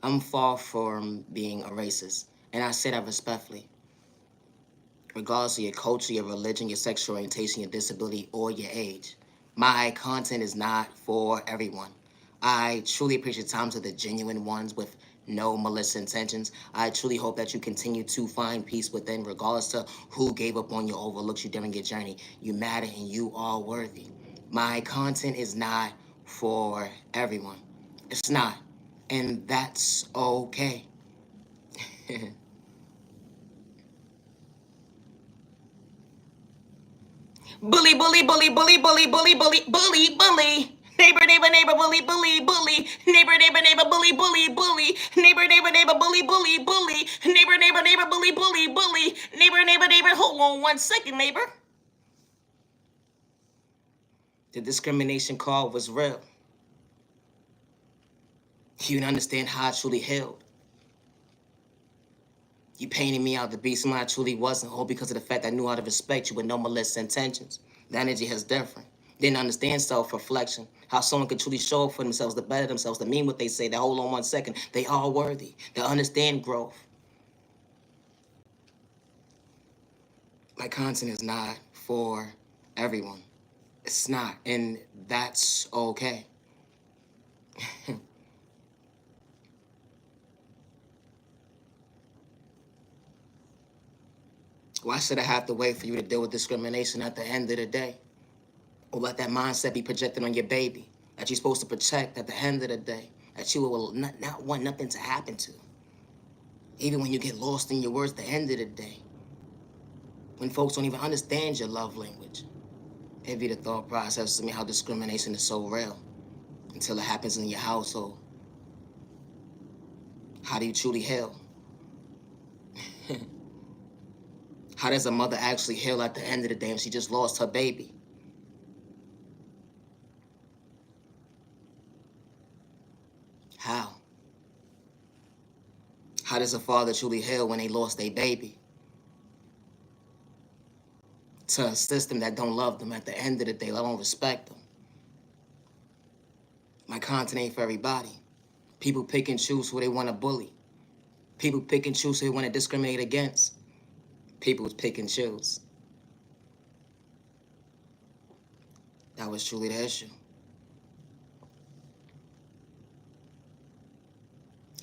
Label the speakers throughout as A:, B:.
A: I'm far from being a racist, and I say that respectfully. Regardless of your culture, your religion, your sexual orientation, your disability, or your age, my content is not for everyone. I truly appreciate times of the genuine ones with no malicious intentions. I truly hope that you continue to find peace within, regardless to who gave up on you, overlooked you during your journey. You matter and you are worthy. My content is not for everyone. It's not. And that's okay. Bully, bully, bully, bully, bully, bully, bully, bully, bully. Neighbor, neighbor, neighbor, bully, bully, bully. Neighbor, neighbor, neighbor, bully, bully, bully. Neighbor, neighbor, neighbor, bully, bully, bully. Neighbor, neighbor, neighbor, bully, bully, bully. Neighbor, neighbor, neighbor, hold on 1 second, neighbor. The discrimination call was real. You didn't understand how I truly healed. You painted me out to be someone I truly wasn't, all because of the fact I knew how to respect you with no malicious intentions. The energy is different. Didn't understand self-reflection, how someone could truly show up for themselves, to better themselves, to mean what they say, to hold on 1 second. They are worthy. To understand growth. My content is not for everyone. It's not, and that's okay. Why should I have to wait for you to deal with discrimination at the end of the day? Or let that mindset be projected on your baby that you're supposed to protect at the end of the day, that you will not want nothing to happen to. Even when you get lost in your words at the end of the day, when folks don't even understand your love language, it'd be the thought process to me how discrimination is so real until it happens in your household. How do you truly heal? How does a mother actually heal at the end of the day when she just lost her baby? How? How does a father truly heal when they lost their baby? To a system that don't love them at the end of the day, that don't respect them. My content ain't for everybody. People pick and choose who they want to bully. People pick and choose who they want to discriminate against. People pick and choose. That was truly the issue.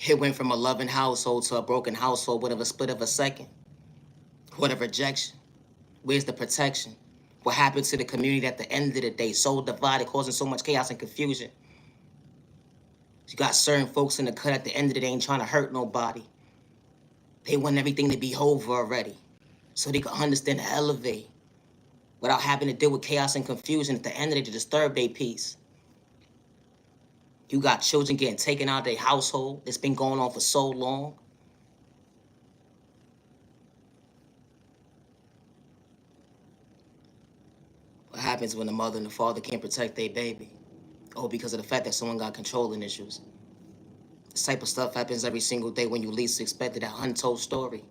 A: It went from a loving household to a broken household with a split of a second. What a rejection. Where's the protection? What happened to the community at the end of the day? So divided, causing so much chaos and confusion. You got certain folks in the cut at the end of the day ain't trying to hurt nobody. They want everything to be over already, so they can understand and elevate without having to deal with chaos and confusion at the end of the day to disturb their peace. You got children getting taken out of their household. It's been going on for so long. What happens when the mother and the father can't protect their baby? Oh, because of the fact that someone got controlling issues. This type of stuff happens every single day when you least expect it, that untold story.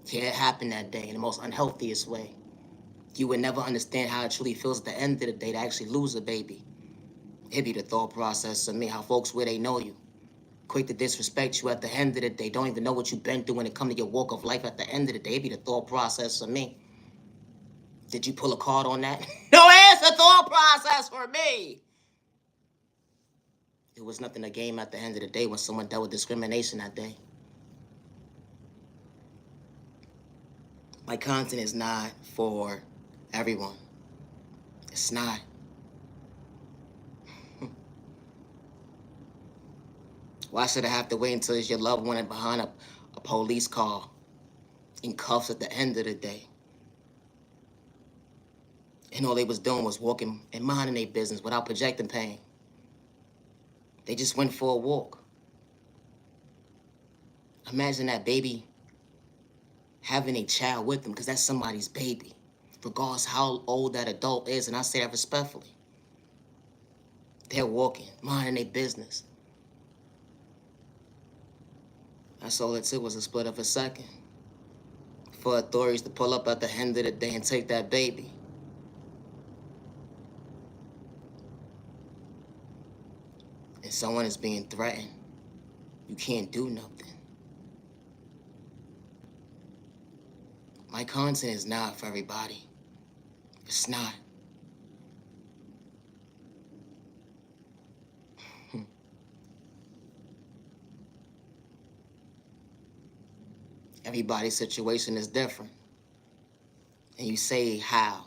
A: Yeah, it happened that day in the most unhealthiest way. You would never understand how it truly feels at the end of the day to actually lose a baby. It'd be the thought process of me, how folks where they know you, quick to disrespect you at the end of the day, don't even know what you've been through when it comes to your walk of life at the end of the day. It'd be the thought process of me. Did you pull a card on that? No, it's a thought process for me. It was nothing to game at the end of the day when someone dealt with discrimination that day. My content is not for everyone. It's not. Why should I have to wait until it's your loved one behind a police car in cuffs at the end of the day? And all they was doing was walking and minding their business without projecting pain. They just went for a walk. Imagine that baby having a child with them, because that's somebody's baby, regardless how old that adult is, and I say that respectfully. They're walking, minding their business. That's all it took was a split of a second for authorities to pull up at the end of the day and take that baby. And someone is being threatened. You can't do nothing. My content is not for everybody. It's not. Everybody's situation is different. And you say how?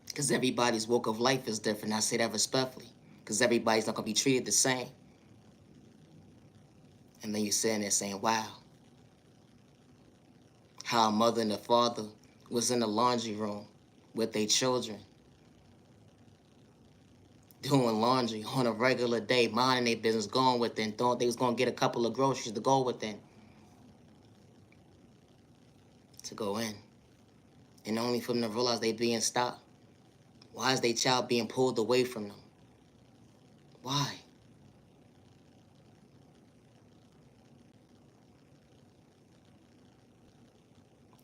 A: Because everybody's walk of life is different. I say that respectfully. Because everybody's not going to be treated the same. And then you're sitting there saying, wow. How a mother and a father was in the laundry room with their children, doing laundry on a regular day, minding their business, going within, thought they was going to get a couple of groceries to go within, to go in. And only for them to realize they being stopped. Why is their child being pulled away from them? Why?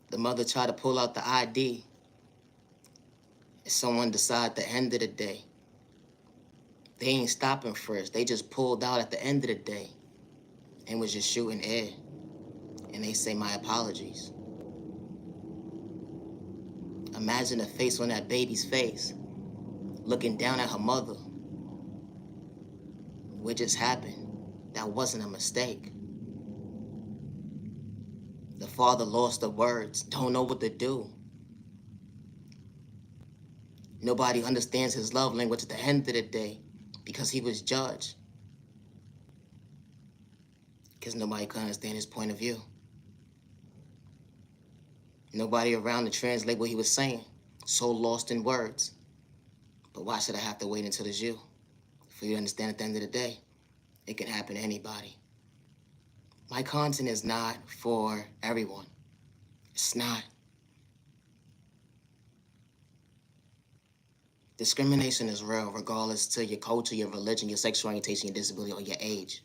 A: The mother tried to pull out the ID. And someone decided at the end of the day, they ain't stopping first. They just pulled out at the end of the day and was just shooting air. And they say, my apologies. Imagine the face on that baby's face, looking down at her mother. What just happened? That wasn't a mistake. The father lost the words, don't know what to do. Nobody understands his love language at the end of the day because he was judged. Because nobody could understand his point of view. Nobody around to translate what he was saying. So lost in words. But why should I have to wait until it's you? For you to understand at the end of the day, it can happen to anybody. My content is not for everyone. It's not. Discrimination is real regardless to your culture, your religion, your sexual orientation, your disability, or your age.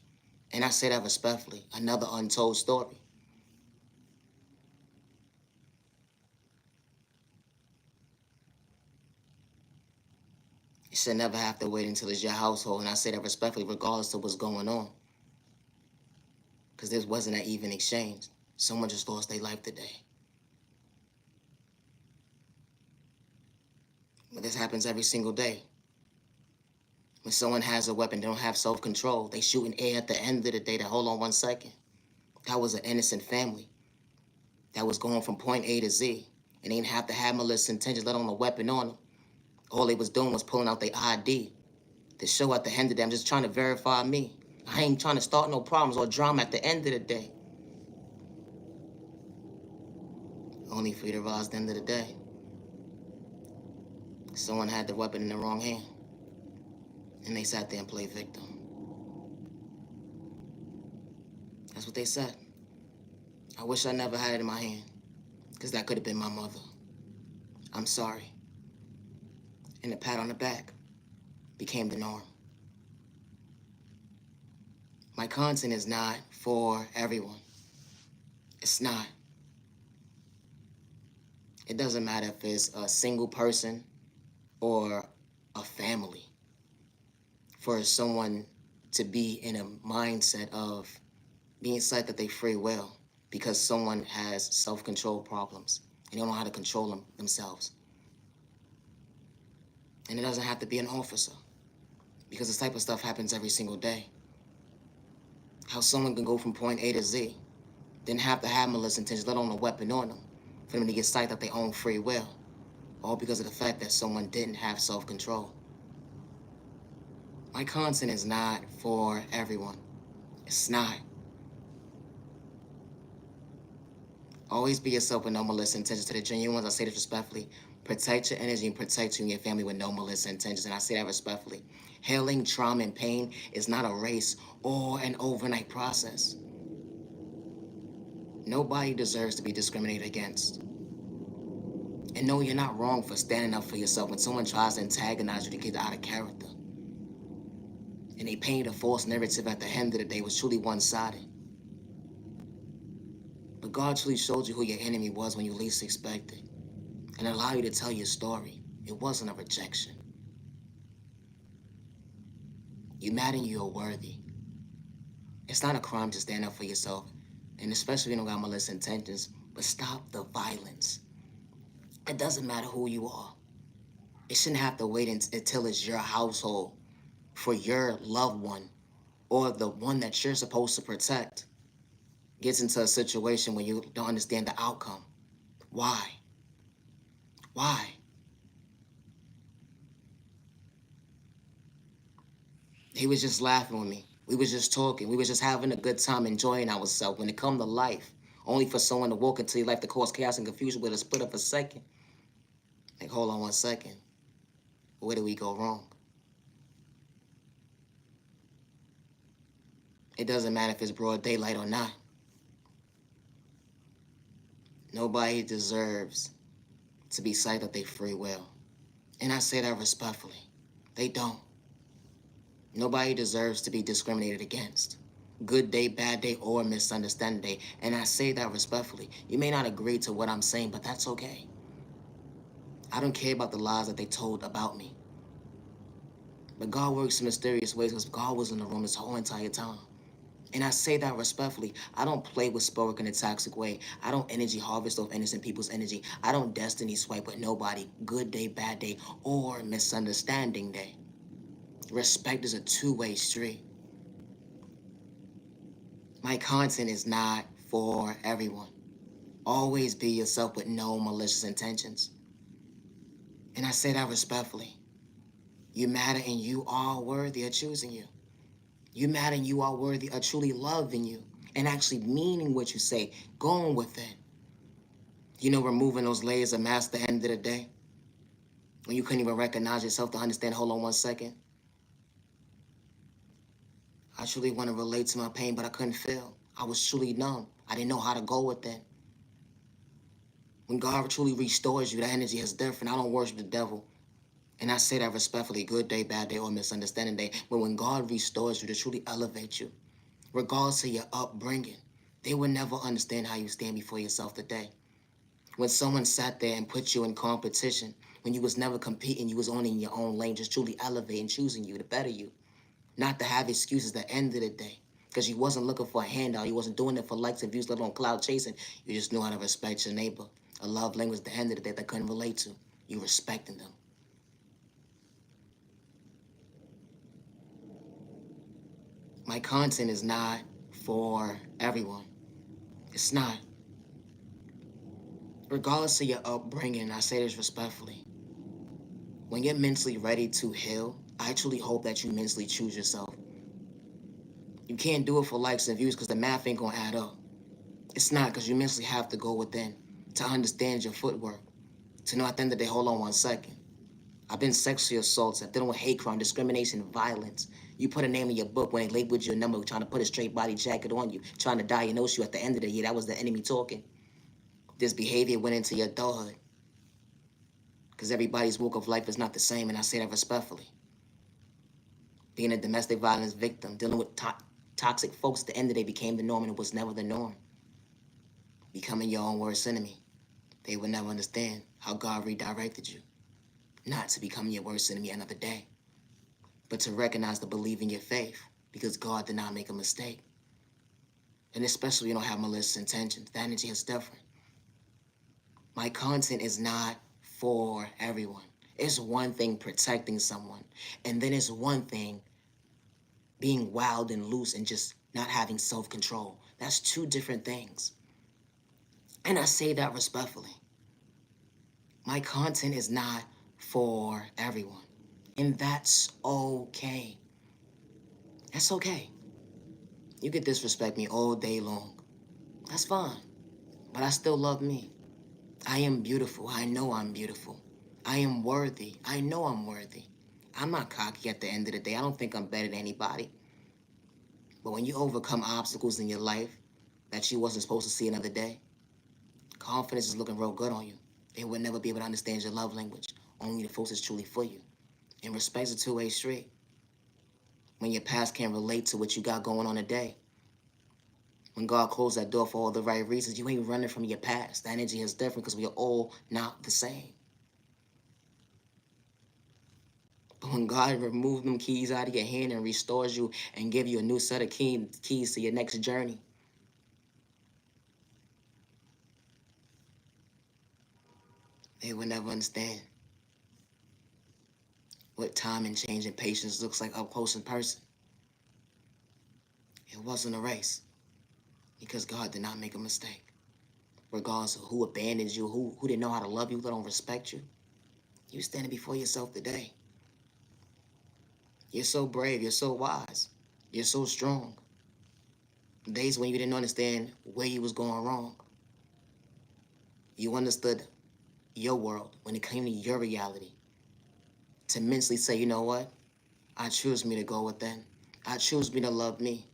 A: And I say that respectfully. Another untold story. You should never have to wait until it's your household, and I say that respectfully regardless of what's going on. Because this wasn't an even exchange. Someone just lost their life today. But this happens every single day. When someone has a weapon, they don't have self-control. They shoot in air at the end of the day. Hold on 1 second. That was an innocent family that was going from point A to Z. And they didn't have to have malicious intentions, let alone a weapon on them. All they was doing was pulling out their ID to show at the end of the day, I'm just trying to verify me. I ain't trying to start no problems or drama at the end of the day. Only for you to realize at the end of the day, someone had the weapon in the wrong hand. And they sat there and played victim. That's what they said. I wish I never had it in my hand, because that could have been my mother. I'm sorry. And the pat on the back became the norm. My content is not for everyone. It's not. It doesn't matter if it's a single person or a family. For someone to be in a mindset of being psyched that they free will because someone has self-control problems and they don't know how to control themselves. And it doesn't have to be an officer, because this type of stuff happens every single day. How someone can go from point A to Z, didn't have to have malicious intentions, let alone a weapon on them, for them to get psyched at their own free will, all because of the fact that someone didn't have self-control. My content is not for everyone. It's not. Always be yourself with no malicious intentions. To the genuine ones, I say this respectfully. Protect your energy and protect you and your family with no malicious intentions, and I say that respectfully. Healing trauma and pain is not a race or an overnight process. Nobody deserves to be discriminated against. And no, you're not wrong for standing up for yourself when someone tries to antagonize you to get out of character. And they paint a false narrative at the end of the day was truly one-sided. But God truly showed you who your enemy was when you least expected, and allowed you to tell your story. It wasn't a rejection. You mad and you're worthy. It's not a crime to stand up for yourself, and especially if you don't got malicious intentions, but stop the violence. It doesn't matter who you are. It shouldn't have to wait until it's your household for your loved one or the one that you're supposed to protect gets into a situation where you don't understand the outcome. Why? Why? He was just laughing with me. We was just talking. We was just having a good time, enjoying ourselves. When it come to life, only for someone to walk into your life to cause chaos and confusion with a split of a second. Like, hold on 1 second. Where did we go wrong? It doesn't matter if it's broad daylight or not. Nobody deserves to be psyched of their free will. And I say that respectfully. They don't. Nobody deserves to be discriminated against. Good day, bad day, or misunderstanding day. And I say that respectfully. You may not agree to what I'm saying, but that's okay. I don't care about the lies that they told about me. But God works in mysterious ways because God was in the room this whole entire time. And I say that respectfully. I don't play with Spoke in a toxic way. I don't energy harvest off innocent people's energy. I don't destiny swipe with nobody. Good day, bad day, or misunderstanding day. Respect is a two-way street. My content is not for everyone. Always be yourself with no malicious intentions. And I say that respectfully. You matter and you are worthy of choosing you. You matter and you are worthy of truly loving you and actually meaning what you say, going with it. You know, removing those layers of mask at the end of the day. When you couldn't even recognize yourself to understand, hold on 1 second. I truly want to relate to my pain, but I couldn't feel. I was truly numb. I didn't know how to go with it. When God truly restores you, that energy is different. I don't worship the devil. And I say that respectfully, good day, bad day, or misunderstanding day. But when God restores you to truly elevate you, regardless of your upbringing, they will never understand how you stand before yourself today. When someone sat there and put you in competition, when you was never competing, you was only in your own lane, just truly elevating, choosing you to better you. Not to have excuses at the end of the day. Because you wasn't looking for a handout. You wasn't doing it for likes and views, let alone cloud chasing. You just knew how to respect your neighbor. A love language at the end of the day that couldn't relate to. You respecting them. My content is not for everyone. It's not. Regardless of your upbringing, I say this respectfully. When you're mentally ready to heal, I truly hope that you mentally choose yourself. You can't do it for likes and views because the math ain't gonna add up. It's not, because you mentally have to go within to understand your footwork. To know at the end of the day, hold on 1 second. I've been sexually assaulted. I've dealt with hate crime, discrimination, violence. You put a name in your book when they labeled your number, trying to put a straight body jacket on you, trying to diagnose you at the end of the year. That was the enemy talking. This behavior went into your adulthood. Because everybody's walk of life is not the same, and I say that respectfully. Being a domestic violence victim, dealing with toxic folks at the end of the day became the norm, and it was never the norm. Becoming your own worst enemy. They would never understand how God redirected you. Not to become your worst enemy another day, but to recognize to believe in your faith, because God did not make a mistake. And especially you don't have malicious intentions. The energy is different. My content is not for everyone. It's one thing protecting someone, and then it's one thing being wild and loose and just not having self-control. That's two different things. And I say that respectfully. My content is not for everyone. And that's okay. That's okay. You could disrespect me all day long. That's fine. But I still love me. I am beautiful. I know I'm beautiful. I am worthy. I know I'm worthy. I'm not cocky at the end of the day. I don't think I'm better than anybody. But when you overcome obstacles in your life that you wasn't supposed to see another day, confidence is looking real good on you. They would never be able to understand your love language. Only the folks that's truly for you. And respect's a two-way street. When your past can't relate to what you got going on today. When God closed that door for all the right reasons, you ain't running from your past. The energy is different because we are all not the same. But When God removes them keys out of your hand and restores you and give you a new set of keys to your next journey, they will never understand what time and change and patience looks like up close in person. It wasn't a race because God did not make a mistake. Regardless of who abandoned you, who didn't know how to love you, who don't respect you, you standing before yourself today. You're so brave, you're so wise, you're so strong. Days when you didn't understand where you was going wrong, you understood your world when it came to your reality. To mentally say, you know what? I choose me to go within. I choose me to love me.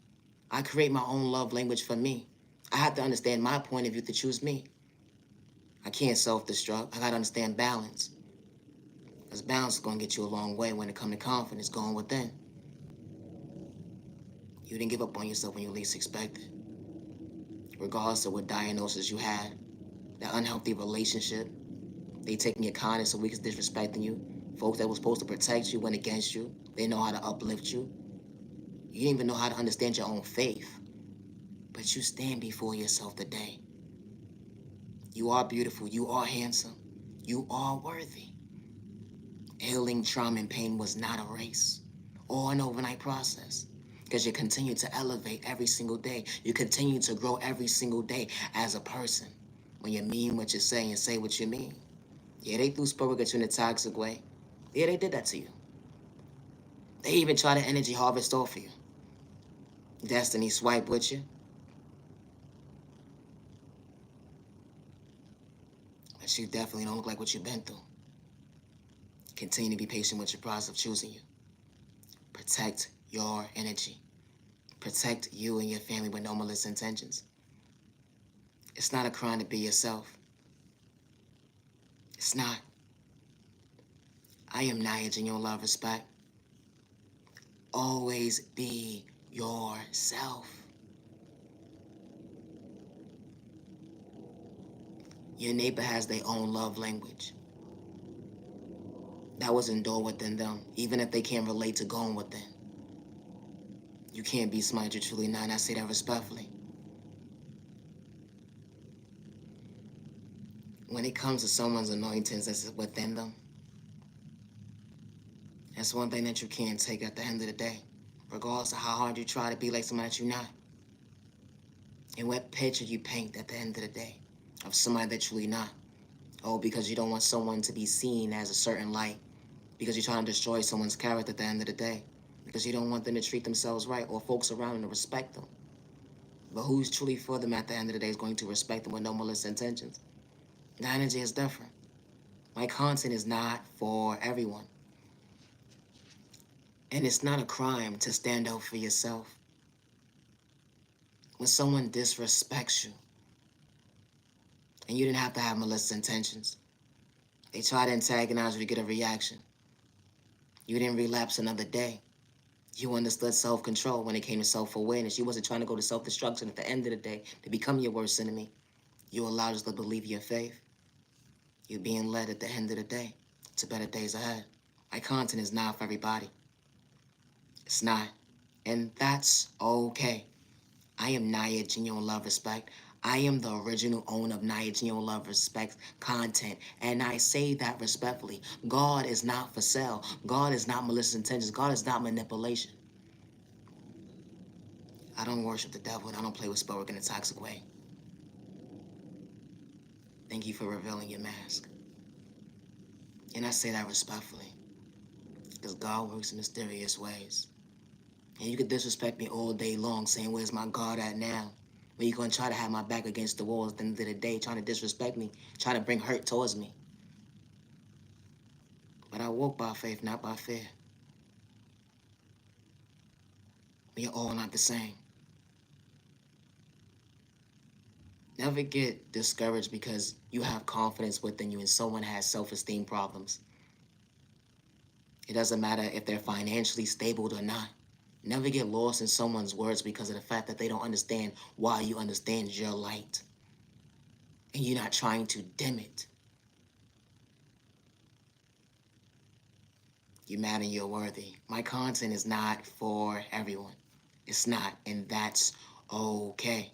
A: I create my own love language for me. I have to understand my point of view to choose me. I can't self-destruct. I gotta understand balance. Because balance is gonna get you a long way when it comes to confidence going within. You didn't give up on yourself when you least expected. Regardless of what diagnosis you had, that unhealthy relationship, they taking your kindness and weakness, disrespecting you. Folks that were supposed to protect you went against you. They know how to uplift you. You didn't even know how to understand your own faith. But you stand before yourself today. You are beautiful. You are handsome. You are worthy. Healing trauma and pain was not a race or an overnight process. Because you continue to elevate every single day. You continue to grow every single day as a person. When you mean what you say and say what you mean. Yeah, they threw Spurrier at you in a toxic way. Yeah, they did that to you. They even tried to energy harvest off of you. Destiny swipe with you. But you definitely don't look like what you've been through. Continue to be patient with your process of choosing you. Protect your energy. Protect you and your family with no malicious intentions. It's not a crime to be yourself. It's not. I am Naya in your love, respect. Always be yourself. Your neighbor has their own love language. That was indoor within them, even if they can't relate to going within. You can't be smart, you're truly not, and I say that respectfully. When it comes to someone's anointings that's within them, that's one thing that you can't take at the end of the day, regardless of how hard you try to be like somebody that you're not. And what picture you paint at the end of the day of somebody that you're really not. Oh, because you don't want someone to be seen as a certain light, because you're trying to destroy someone's character at the end of the day, because you don't want them to treat themselves right or folks around them to respect them. But who's truly for them at the end of the day is going to respect them with no malicious intentions. The energy is different. My content is not for everyone. And it's not a crime to stand out for yourself. When someone disrespects you, and you didn't have to have malicious intentions, they try to antagonize you to get a reaction. You didn't relapse another day. You understood self-control when it came to self-awareness. You wasn't trying to go to self-destruction at the end of the day to become your worst enemy. You allowed us to believe your faith. You're being led at the end of the day to better days ahead. My content is not for everybody. It's not. And that's okay. I am Naya Genuine Love Respect. I am the original owner of Naya Genuine Love Respect content. And I say that respectfully. God is not for sale. God is not malicious intentions. God is not manipulation. I don't worship the devil and I don't play with spell work in a toxic way. Thank you for revealing your mask. And I say that respectfully. Because God works in mysterious ways. And you could disrespect me all day long saying, where's my God at now? When you're going to try to have my back against the walls at the end of the day, trying to disrespect me, trying to bring hurt towards me. But I walk by faith, not by fear. We are all not the same. Never get discouraged because you have confidence within you and someone has self-esteem problems. It doesn't matter if they're financially stable or not. Never get lost in someone's words because of the fact that they don't understand why you understand your light. And you're not trying to dim it. You're mad and you're worthy. My content is not for everyone. It's not, and that's okay.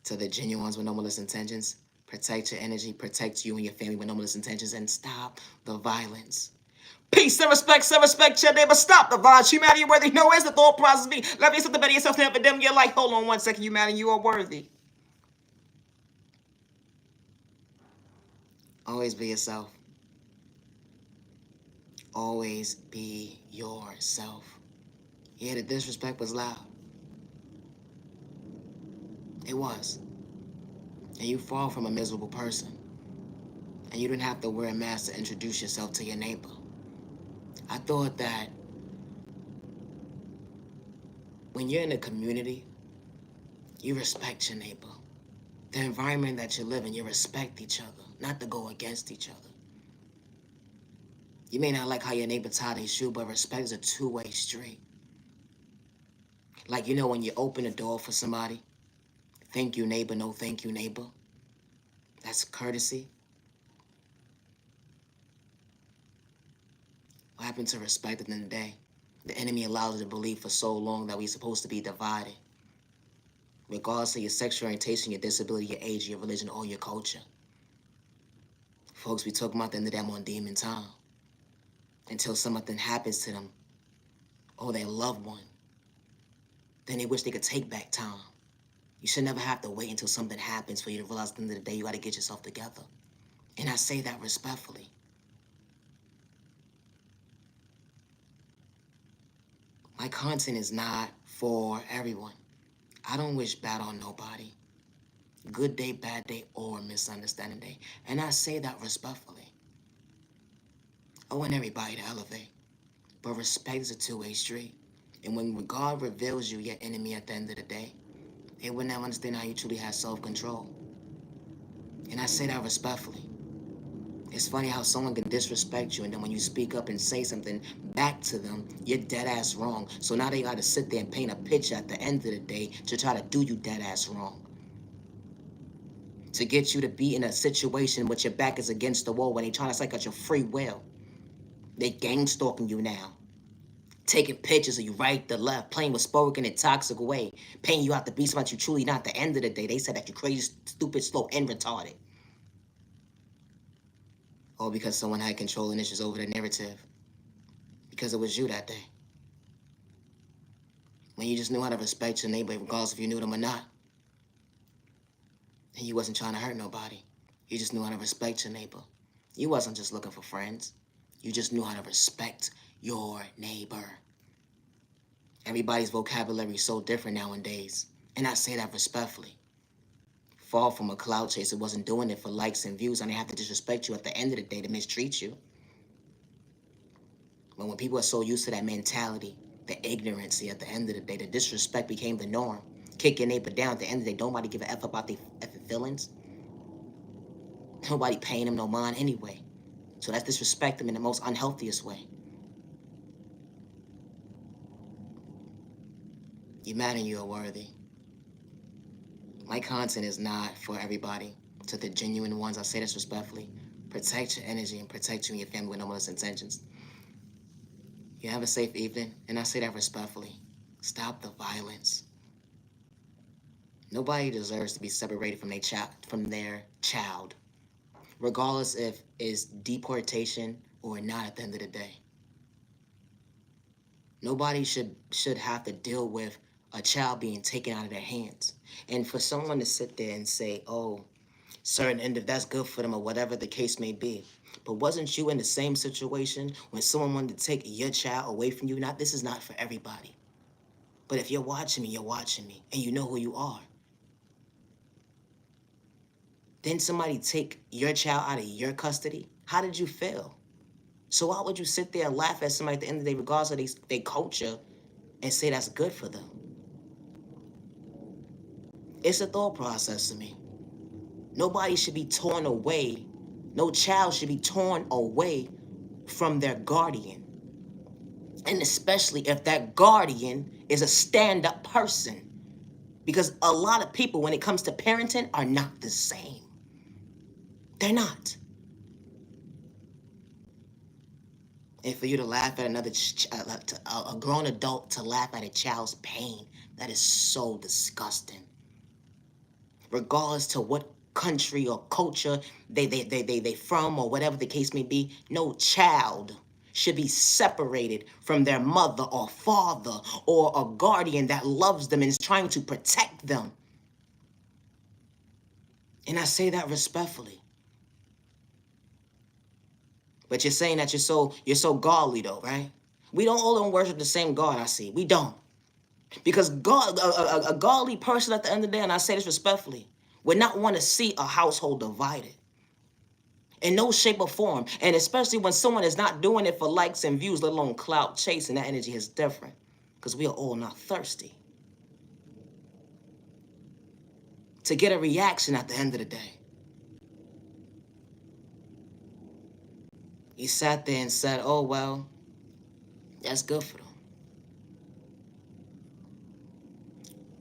A: To the genuine ones with no malicious intentions, protect your energy, protect you and your family with no malicious intentions, and stop the violence. Peace and respect your neighbor. Stop the violence. Humanity worthy. No, where's the thought process be? Love yourself to better yourself, never dim your life. Hold on 1 second, humanity, you are worthy. Always be yourself. Always be yourself. Yeah, the disrespect was loud. It was. And you fall from a miserable person. And you didn't have to wear a mask to introduce yourself to your neighbor. I thought that when you're in a community, you respect your neighbor. The environment that you live in, you respect each other, not to go against each other. You may not like how your neighbor tie their shoe, but respect is a two-way street. Like, you know, when you open a door for somebody, thank you, neighbor, no thank you, neighbor. That's courtesy. What happened to respect at the end of the day? The enemy allows us to believe for so long that we're supposed to be divided, regardless of your sexual orientation, your disability, your age, your religion, or your culture. Folks, we talk about the end of them on demon time. Until something happens to them or their loved one, then they wish they could take back time. You should never have to wait until something happens for you to realize at the end of the day you got to get yourself together. And I say that respectfully. My content is not for everyone. I don't wish bad on nobody. Good day, bad day, or misunderstanding day. And I say that respectfully. I want everybody to elevate. But respect is a two-way street. And when God reveals you your enemy at the end of the day, they will never understand how you truly have self-control. And I say that respectfully. It's funny how someone can disrespect you, and then when you speak up and say something back to them, you're dead ass wrong. So now they gotta sit there and paint a picture at the end of the day to try to do you dead ass wrong. To get you to be in a situation with your back is against the wall when they trying to psych out your free will. They gang stalking you now. Taking pictures of you right to left, playing with spoken in a toxic way, painting you out to be somebody you truly not. At the end of the day, they said that you're crazy, stupid, slow, and retarded. All because someone had controlling issues over the narrative. Because it was you that day. When you just knew how to respect your neighbor, regardless if you knew them or not. And you wasn't trying to hurt nobody. You just knew how to respect your neighbor. You wasn't just looking for friends. You just knew how to respect your neighbor. Everybody's vocabulary is so different nowadays. And I say that respectfully. Fall from a cloud chaser wasn't doing it for likes and views. I didn't have to disrespect you at the end of the day to mistreat you. But when people are so used to that mentality, the ignorance at the end of the day, the disrespect became the norm. Kick your neighbor down at the end of the day. Nobody give a F about their effing feelings. Nobody paying them no mind anyway. So that's disrespect them in the most unhealthiest way. You're mad and you're worthy. My content is not for everybody. To the genuine ones, I say this respectfully. Protect your energy and protect you and your family with no malicious intentions. You have a safe evening, and I say that respectfully. Stop the violence. Nobody deserves to be separated from their child, regardless if it's deportation or not at the end of the day. Nobody should have to deal with a child being taken out of their hands. And for someone to sit there and say, oh, certain end if that's good for them or whatever the case may be. But wasn't you in the same situation when someone wanted to take your child away from you? This is not for everybody. But if you're watching me, and you know who you are. Then somebody take your child out of your custody. How did you feel? So why would you sit there and laugh at somebody at the end of the day, regardless of their culture, and say that's good for them? It's a thought process to me. Nobody should be torn away. No child should be torn away from their guardian. And especially if that guardian is a stand-up person. Because a lot of people, when it comes to parenting, are not the same. They're not. And for you to laugh at a grown adult to laugh at a child's pain, that is so disgusting. Regardless to what country or culture they from or whatever the case may be, no child should be separated from their mother or father or a guardian that loves them and is trying to protect them. And I say that respectfully. But you're saying that you're so godly though, right? We don't worship the same God, I see. We don't. Because God, a godly person at the end of the day, and I say this respectfully, would not want to see a household divided in no shape or form. And especially when someone is not doing it for likes and views, let alone clout chasing, that energy is different. Because we are all not thirsty to get a reaction at the end of the day. He sat there and said, oh, well, that's good for them.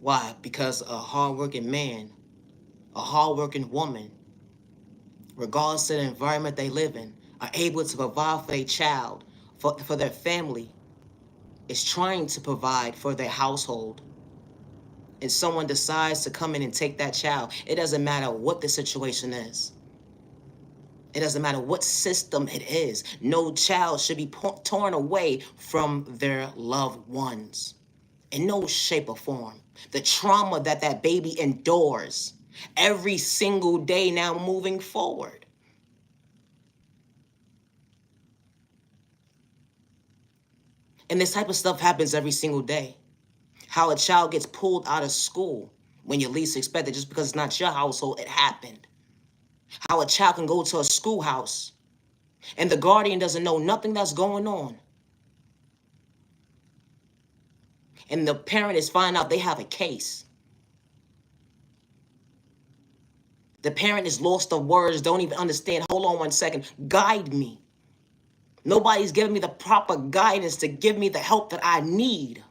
A: Why? Because a hardworking man, a hardworking woman, regardless of the environment they live in, are able to provide for their child, for their family, is trying to provide for their household, and someone decides to come in and take that child, it doesn't matter what the situation is. It doesn't matter what system it is. No child should be torn away from their loved ones in no shape or form. The trauma that that baby endures every single day now moving forward. And this type of stuff happens every single day. How a child gets pulled out of school when you least expect it just because it's not your household, it happened. How a child can go to a schoolhouse and the guardian doesn't know nothing that's going on. And the parent is finding out they have a case. The parent is lost of words, don't even understand. Hold on one second. Guide me. Nobody's giving me the proper guidance to give me the help that I need.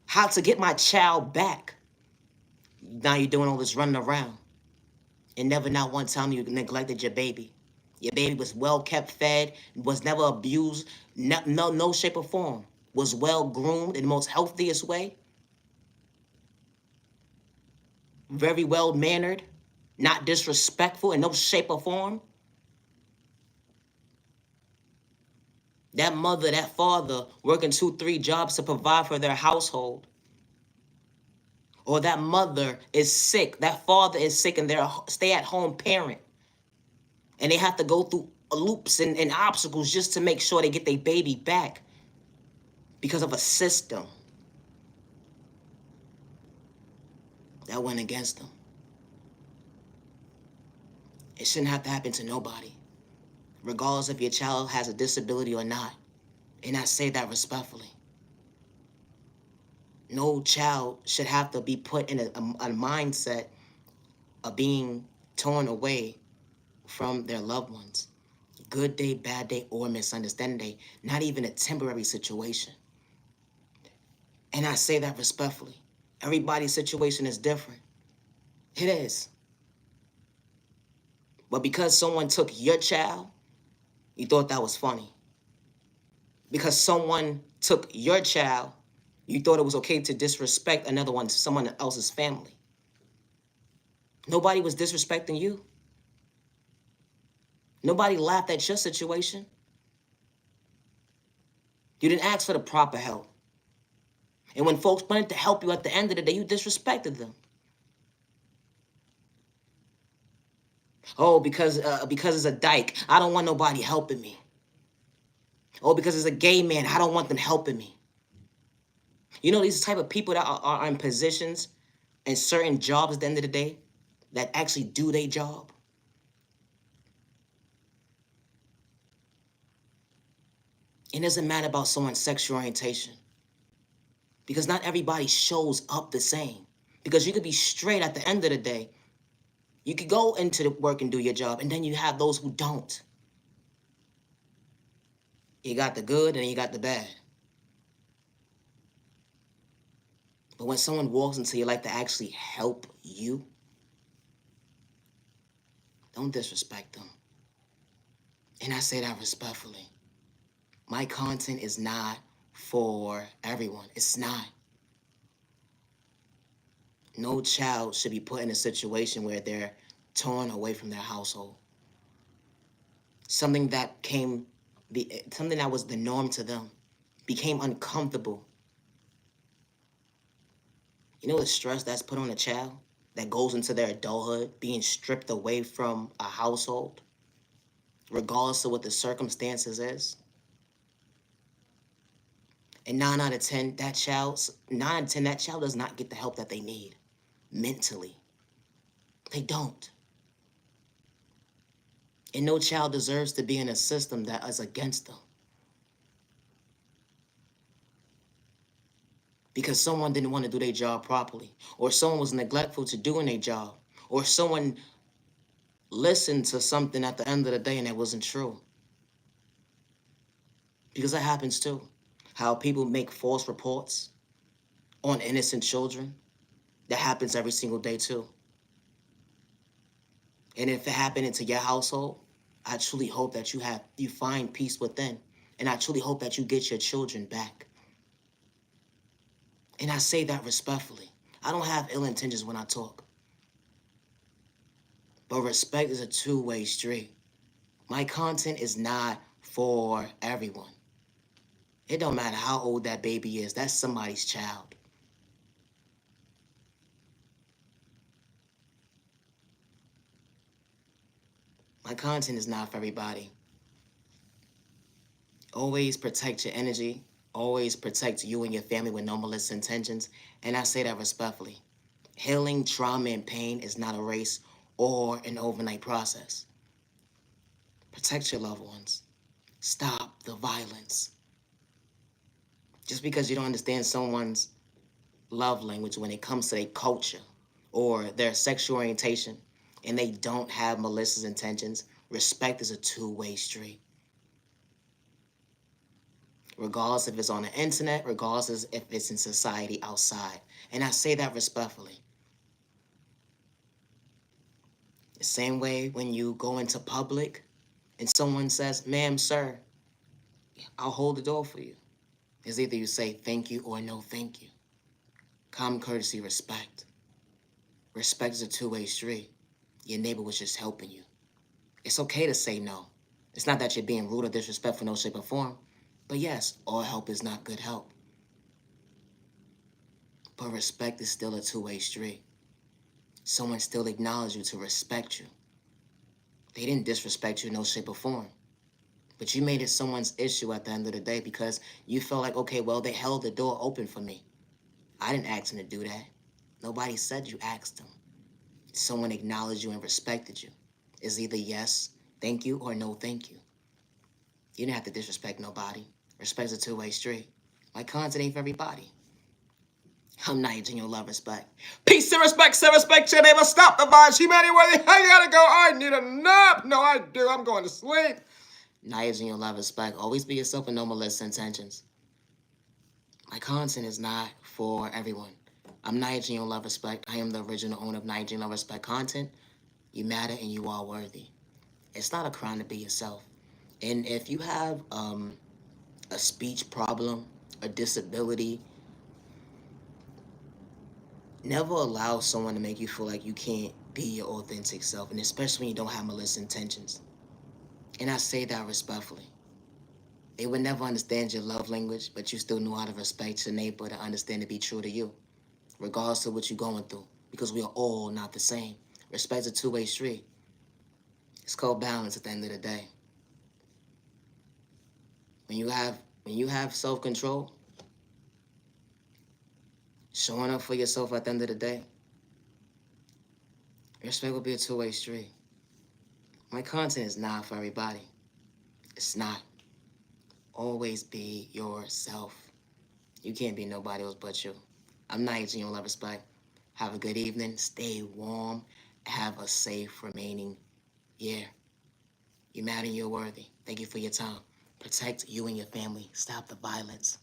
A: How to get my child back. Now you're doing all this running around. And never not one time you neglected your baby. Your baby was well kept, fed, was never abused, no shape or form. Was well groomed in the most healthiest way. Very well mannered, not disrespectful in no shape or form. That mother, that father working 2, 3 jobs to provide for their household. Or that mother is sick, that father is sick and they're a stay-at-home parent. And they have to go through loops and obstacles just to make sure they get their baby back because of a system that went against them. It shouldn't have to happen to nobody, regardless if your child has a disability or not. And I say that respectfully. No child should have to be put in a mindset of being torn away from their loved ones. Good day, bad day, or misunderstanding day. Not even a temporary situation. And I say that respectfully. Everybody's situation is different. It is. But because someone took your child, you thought that was funny. Because someone took your child, you thought it was okay to disrespect someone else's family. Nobody was disrespecting you. Nobody laughed at your situation. You didn't ask for the proper help. And when folks wanted to help you at the end of the day, you disrespected them. Oh, because it's a dyke, I don't want nobody helping me. Oh, because it's a gay man, I don't want them helping me. You know, these type of people that are in positions and certain jobs at the end of the day that actually do their job. It doesn't matter about someone's sexual orientation. Because not everybody shows up the same. Because you could be straight at the end of the day. You could go into the work and do your job, and then you have those who don't. You got the good and you got the bad. But when someone walks into your life to actually help you, don't disrespect them. And I say that respectfully. My content is not for everyone. It's not. No child should be put in a situation where they're torn away from their household. Something that something that was the norm to them became uncomfortable. You know the stress that's put on a child that goes into their adulthood, being stripped away from a household, regardless of what the circumstances is. And 9 out of 10, that child does not get the help that they need mentally. They don't. And no child deserves to be in a system that is against them. Because someone didn't want to do their job properly, or someone was neglectful to doing their job, or someone listened to something at the end of the day and it wasn't true. Because that happens too. How people make false reports on innocent children. That happens every single day too. And if it happened into your household, I truly hope that you find peace within. And I truly hope that you get your children back. And I say that respectfully. I don't have ill intentions when I talk. But respect is a two-way street. My content is not for everyone. It don't matter how old that baby is. That's somebody's child. My content is not for everybody. Always protect your energy. Always protect you and your family with no malicious intentions. And I say that respectfully. Healing trauma and pain is not a race or an overnight process. Protect your loved ones. Stop the violence. Just because you don't understand someone's love language when it comes to their culture or their sexual orientation and they don't have malicious intentions, respect is a two-way street. Regardless if it's on the internet, regardless if it's in society outside. And I say that respectfully. The same way when you go into public and someone says, ma'am, sir, I'll hold the door for you. It's either you say thank you or no thank you. Common courtesy, respect. Respect is a two-way street. Your neighbor was just helping you. It's okay to say no. It's not that you're being rude or disrespectful in no shape or form. But yes, all help is not good help. But respect is still a two-way street. Someone still acknowledged you to respect you. They didn't disrespect you in no shape or form. But you made it someone's issue at the end of the day because you felt like, okay, well, they held the door open for me. I didn't ask them to do that. Nobody said you asked them. Someone acknowledged you and respected you. It's either yes, thank you, or no, thank you. You didn't have to disrespect nobody. Respect's a two-way street. My content ain't for everybody. I'm not using your love respect. Peace and respect, your neighbor. Stop the violence. Humanity worthy. I gotta go. I need a nap. No, I do. I'm going to sleep. Not using your love respect. Always be yourself and no malicious intentions. My content is not for everyone. I'm Nigel your love respect. I am the original owner of Nigel love respect content. You matter and you are worthy. It's not a crime to be yourself. And if you have a speech problem, a disability, never allow someone to make you feel like you can't be your authentic self, and especially when you don't have malicious intentions. And I say that respectfully. They would never understand your love language, but you still know how to respect your neighbor to understand to be true to you, regardless of what you're going through, because we are all not the same. Respect's a two-way street. It's called balance at the end of the day. When you have self-control, showing up for yourself at the end of the day, respect will be a two-way street. My content is not for everybody. It's not. Always be yourself. You can't be nobody else but you. I'm not using your love respect. Have a good evening. Stay warm. Have a safe remaining year. You matter and you're worthy. Thank you for your time. Protect you and your family. Stop the violence.